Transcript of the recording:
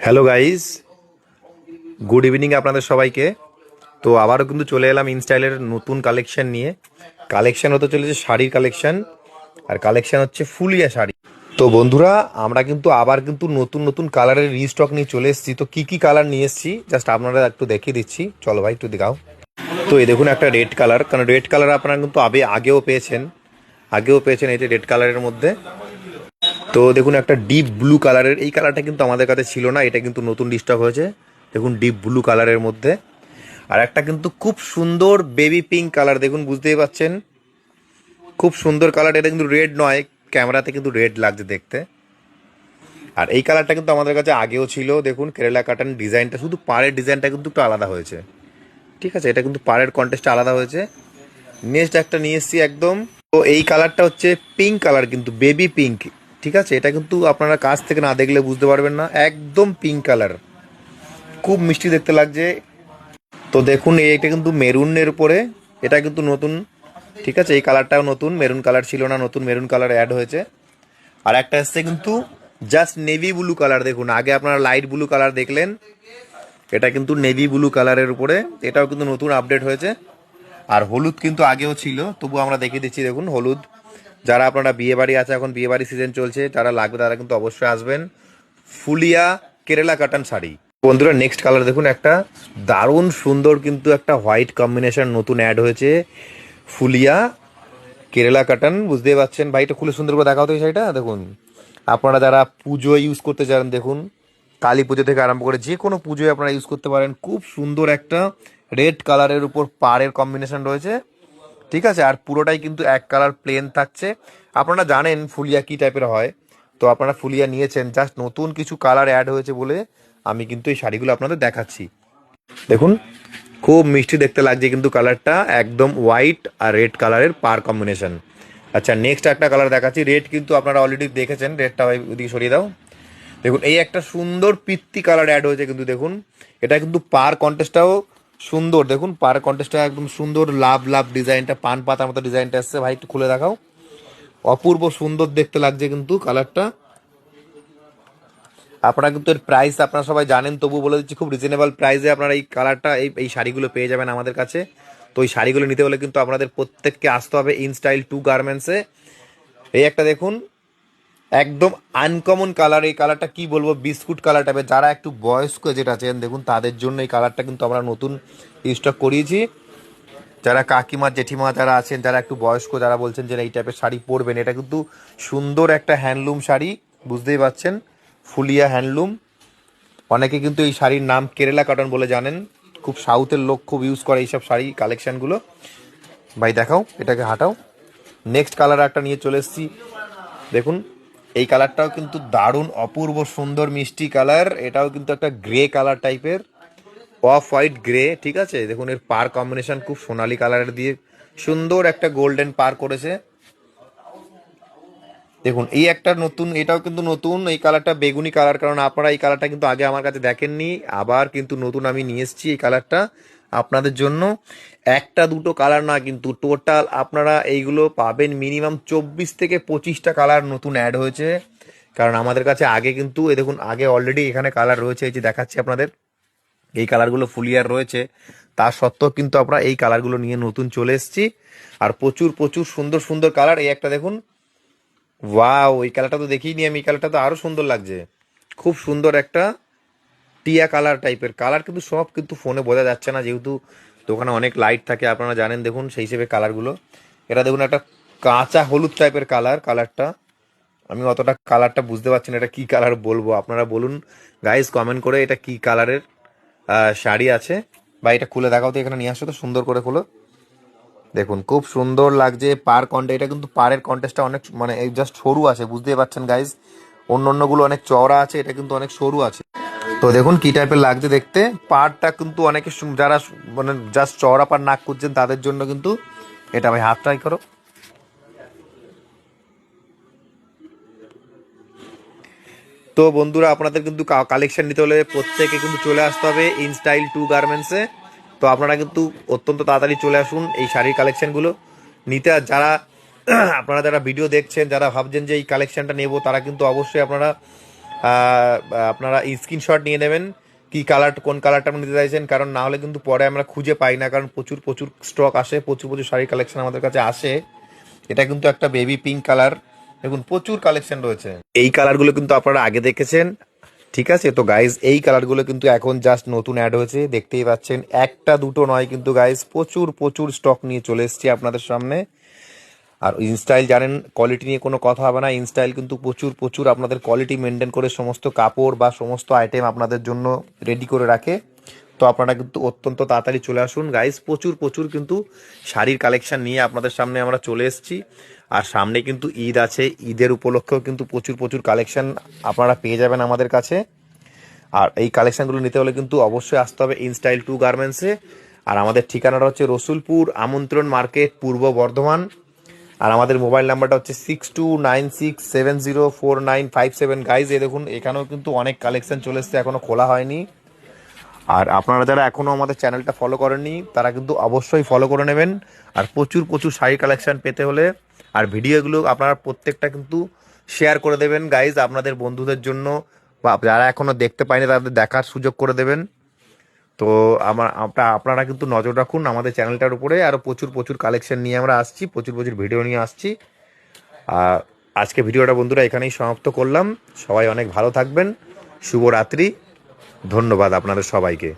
Hello guys, good evening আপনাদের সবাইকে। তো আবারও কিন্তু চলে এলাম ইনস্টাইলের নতুন কালেকশন নিয়ে। কালেকশন হতে চলেছে শাড়ির কালেকশন, আর কালেকশন হচ্ছে ফুলিয়া শাড়ি। তো বন্ধুরা, আমরা কিন্তু আবার কিন্তু নতুন নতুন কালারের রিস্টক নিয়ে চলে এসেছি। তো কি কি কালার নিয়ে এসেছি জাস্ট আপনারা একটু দেখিয়ে দিচ্ছি। চলো ভাই একটু দেখাও। তো এই দেখুন একটা রেড কালার, কারণ রেড কালার আপনারা কিন্তু আগেও পেয়েছেন এই যে রেড কালারের মধ্যে। তো দেখুন একটা ডিপ ব্লু কালারের, এই কালারটা কিন্তু আমাদের কাছে ছিল না, এটা কিন্তু নতুন ডিস্টক হয়েছে। দেখুন ডিপ ব্লু কালারের মধ্যে। আর একটা কিন্তু খুব সুন্দর বেবি পিঙ্ক কালার, দেখুন বুঝতেই পাচ্ছেন খুব সুন্দর কালার। এটা কিন্তু রেড নয়, ক্যামেরাতে কিন্তু রেড লাগছে দেখতে। আর এই কালারটা কিন্তু আমাদের কাছে আগেও ছিল। দেখুন কেরালা কাটান ডিজাইনটা, শুধু পাড়ের ডিজাইনটা কিন্তু একটু আলাদা হয়েছে। ঠিক আছে, এটা কিন্তু পাড়ের কন্টেস্টটা আলাদা হয়েছে। নেক্সট একটা নিয়ে এসেছি একদম। তো এই কালারটা হচ্ছে পিঙ্ক কালার, কিন্তু বেবি পিঙ্ক। ঠিক আছে, এটা কিন্তু আপনারা কাছ থেকে না দেখলে বুঝতে পারবেন না, একদম পিঙ্ক কালার, খুব মিষ্টি দেখতে লাগছে। তো দেখুন এইটা কিন্তু মেরুনের উপরে, এটা কিন্তু নতুন। ঠিক আছে, এই কালারটাও নতুন, মেরুন কালার ছিল না, নতুন মেরুন কালার অ্যাড হয়েছে। আর একটা এসছে কিন্তু জাস্ট নেভি ব্লু কালার। দেখুন আগে আপনারা লাইট ব্লু কালার দেখলেন, এটা কিন্তু নেভি ব্লু কালারের উপরে, এটাও কিন্তু নতুন আপডেট হয়েছে। আর হলুদ কিন্তু আগেও ছিল, তবু আমরা দেখিয়ে দিচ্ছি। দেখুন হলুদ, যারা আপনারা বিয়ে বাড়ি আছে, এখন বিয়ে বাড়ি সিজন চলছে, যারা লাগবে তারা কিন্তু অবশ্যই আসবেন। ফুলিয়া কেরালা কাটান শাড়ি। বন্ধুরা নেক্সট কালার দেখুন, একটা দারুণ সুন্দর কিন্তু একটা হোয়াইট কম্বিনেশন নতুন অ্যাড হয়েছে। ফুলিয়া কেরালা কাটান, বুঝতেই পাচ্ছেন। ভাই এটা খুলে সুন্দর করে দেখাও তো এই শাড়িটা। দেখুন আপনারা যারা পুজো ইউজ করতে চান, দেখুন কালী পুজো থেকে আরম্ভ করে যে কোনো পুজোয় আপনারা ইউজ করতে পারেন। খুব সুন্দর একটা রেড কালারের উপর পাড়ের কম্বিনেশন রয়েছে। ঠিক আছে, আর পুরোটাই কিন্তু এক কালার প্লেন থাকছে। আপনারা জানেন ফুলিয়া কী টাইপের হয়, তো আপনারা ফুলিয়া নিয়েছেন, জাস্ট নতুন কিছু কালার অ্যাড হয়েছে বলে আমি কিন্তু এই শাড়িগুলো আপনাদের দেখাচ্ছি। দেখুন খুব মিষ্টি দেখতে লাগছে কিন্তু কালারটা, একদম হোয়াইট আর রেড কালারের পার কম্বিনেশন। আচ্ছা নেক্সট একটা কালার দেখাচ্ছি। রেড কিন্তু আপনারা অলরেডি দেখেছেন, রেডটা ওইদিকে সরিয়ে দাও। দেখুন এই একটা সুন্দর পিত্তি কালার অ্যাড হয়েছে কিন্তু। দেখুন এটা কিন্তু পার কন্টেস্টটাও সুন্দর। দেখুন পার কন্টেস্টটা একদম সুন্দর, লাভ লাভ ডিজাইনটা, পান পাতার মতো ডিজাইনটা এসছে। ভাই একটু খুলে দেখাও, অপূর্ব সুন্দর দেখতে লাগছে কিন্তু কালারটা। আপনারা কিন্তু এর প্রাইস আপনারা সবাই জানেন, তবু বলে দিচ্ছি খুব রিজনেবল প্রাইসে আপনারা এই কালারটা এই শাড়িগুলো পেয়ে যাবেন আমাদের কাছে। তো এই শাড়িগুলো নিতে হলে কিন্তু আপনাদের প্রত্যেককে আসতে হবে ইনস্টাইল টু গার্মেন্টসে। এই একটা দেখুন একদম আনকমন কালার, এই কালারটা কি বলবো, বিস্কুট কালার টাইপের। যারা একটু বয়স্ক যেটা আছেন দেখুন, তাদের জন্য এই কালারটা কিন্তু আমরা নতুন স্টক করিয়েছি। যারা কাকিমা জেঠিমা যারা আছেন, যারা একটু বয়স্ক, যারা বলছেন যে এই টাইপের শাড়ি পরবেন, এটা কিন্তু সুন্দর একটা হ্যান্ডলুম শাড়ি, বুঝতেই পাচ্ছেন ফুলিয়া হ্যান্ডলুম। অনেকে কিন্তু এই শাড়ির নাম কেরালা কটন বলে জানেন, খুব সাউথের লোক খুব ইউজ করে এইসব শাড়ি কালেকশানগুলো। ভাই দেখাও, এটাকে হাঁটাও। নেক্সট কালার একটা নিয়ে চলে এসেছি। দেখুন এই কালারটাও কিন্তু দারুণ অপূর্ব সুন্দর মিষ্টি কালার, এটাও কিন্তু একটা গ্রে কালার টাইপের, অফ হোয়াইট গ্রে। ঠিক আছে, দেখুন এর পার কম্বিনেশন খুব সোনালি কালারের দিয়ে সুন্দর একটা গোল্ডেন পার করেছে। দেখুন এই একটা নতুন, এটাও কিন্তু নতুন, এই কালারটা বেগুনি কালার, কারণ আপনারা এই কালারটা কিন্তু আগে আমার কাছে দেখেননি, আবার কিন্তু নতুন আমি নিয়ে এসেছি এই কালারটা আপনাদের জন্য। একটা দুটো কালার না, কিন্তু টোটাল আপনারা এইগুলো পাবেন মিনিমাম 24 থেকে 25টা কালার নতুন অ্যাড হয়েছে। কারণ আমাদের কাছে আগে কিন্তু এ দেখুন আগে অলরেডি এখানে কালার রয়েছে, এই যে দেখাচ্ছি আপনাদের, এই কালারগুলো ফুলিয়ার রয়েছে। তা সত্ত্বেও কিন্তু আমরা এই কালারগুলো নিয়ে নতুন চলে এসেছি। আর প্রচুর প্রচুর সুন্দর সুন্দর কালার। এই একটা দেখুন, ওয়াও, এই কালারটা তো দেখিনি আমি, এই কালারটা তো আরো সুন্দর লাগছে। খুব সুন্দর একটা টিয়া কালার টাইপের কালার, কিন্তু সব কিন্তু ফোনে বোঝা যাচ্ছে না, যেহেতু দোকানে অনেক লাইট থাকে আপনারা জানেন। দেখুন সেই হিসেবে কালারগুলো, এটা দেখুন একটা কাঁচা হলুদ টাইপের কালার, কালারটা আমি অতটা কালারটা বুঝতে পারছি না, এটা কি কালার বলবো, আপনারা বলুন গাইস কমেন্ট করে এটা কি কালারের শাড়ি আছে। বা এটা খুলে দেখাও তো, এখানে নিয়ে আসো তো সুন্দর করে খুলো। দেখুন খুব সুন্দর লাগছে পার কন্টে, এটা কিন্তু পারের কন্টেস্টটা অনেক মানে জাস্ট সরু আছে, বুঝতেই পারছেন গাইজ। অন্য অন্যগুলো অনেক চওড়া আছে, এটা কিন্তু অনেক সরু আছে। তো দেখুন কি টাইপের লাগছে দেখতে, পাড়টা কিন্তু অনেকে যারা মানে জাস্ট চওড়া পাড় নাক খুঁজছেন তাদের জন্য কিন্তু এটা। ভাই হাত ট্রাই করো। তো বন্ধুরা আপনাদের কিন্তু কালেকশন নিতে হলে প্রত্যেকে কিন্তু চলে আসতে হবে ইনস্টাইল টু গার্মেন্টসে। তো আপনারা কিন্তু অত্যন্ত তাড়াতাড়ি চলে আসুন এই শাড়ির কালেকশনগুলো নিতে। আর যারা আপনারা যারা ভিডিও দেখছেন, যারা ভাবছেন যে এই কালেকশনটা নেব, তারা কিন্তু অবশ্যই আপনারা আপনারা স্ক্রিনশট নিয়ে নেবেন কি কালার, কোন কালারটা আপনি নিতে চাইছেন, কারণ না হলে কিন্তু পরে আমরা খুঁজে পাই না, কারণ প্রচুর প্রচুর স্টক আসে, প্রচুর প্রচুর শাড়ির কালেকশন আমাদের কাছে আসে। এটা কিন্তু একটা বেবি পিঙ্ক কালার, দেখুন প্রচুর কালেকশন রয়েছে। এই কালারগুলো কিন্তু আপনারা আগে দেখেছেন, ঠিক আছে? তো গাইজ এই কালারগুলো কিন্তু এখন জাস্ট নতুন অ্যাড হয়েছে, দেখতেই পাচ্ছেন। একটা দুটো নয় কিন্তু গাইজ, প্রচুর প্রচুর স্টক নিয়ে চলে এসেছি আপনাদের সামনে। আর ইনস্টাইল জানেন, কোয়ালিটি নিয়ে কোনো কথা হবে না। ইনস্টাইল কিন্তু প্রচুর প্রচুর আপনাদের কোয়ালিটি মেনটেন করে সমস্ত কাপড় বা সমস্ত আইটেম আপনাদের জন্য রেডি করে রাখে। তো আপনারা কিন্তু অত্যন্ত তাড়াতাড়ি চলে আসুন গাইজ, প্রচুর প্রচুর কিন্তু শাড়ির কালেকশন নিয়ে আপনাদের সামনে আমরা চলে এসেছি। আর সামনে কিন্তু ঈদ আছে, ঈদের উপলক্ষেও কিন্তু প্রচুর প্রচুর কালেকশন আপনারা পেয়ে যাবেন আমাদের কাছে। আর এই কালেকশনগুলো নিতে হলে কিন্তু অবশ্যই আসতে হবে ইনস্টাইল 2 গার্মেন্টসে। আর আমাদের ঠিকানাটা হচ্ছে রসুলপুর আমন্ত্রণ মার্কেট, পূর্ব বর্ধমান। আর আমাদের মোবাইল নাম্বারটা হচ্ছে 6296704957। গাইজ এই দেখুন, এখানেও কিন্তু অনেক কালেকশন চলে এসছে, এখনও খোলা হয়নি। আর আপনারা যারা এখনও আমাদের চ্যানেলটা ফলো করেননি তারা কিন্তু অবশ্যই ফলো করে নেবেন। আর প্রচুর প্রচুর শাড়ি কালেকশন পেতে হলে আর ভিডিওগুলো আপনারা প্রত্যেকটা কিন্তু শেয়ার করে দেবেন গাইজ আপনাদের বন্ধুদের জন্য, বা যারা এখনও দেখতে পায়নি তাদের দেখার সুযোগ করে দেবেন। তো আপনারা কিন্তু নজর রাখুন আমাদের চ্যানেলটার উপরে, আরও প্রচুর প্রচুর কালেকশন নিয়ে আমরা আসছি, প্রচুর প্রচুর ভিডিও নিয়ে আসছি। আর আজকে ভিডিওটা বন্ধুরা এখানেই সমাপ্ত করলাম। সবাই অনেক ভালো থাকবেন, শুভরাত্রি, ধন্যবাদ আপনাদের সবাইকে।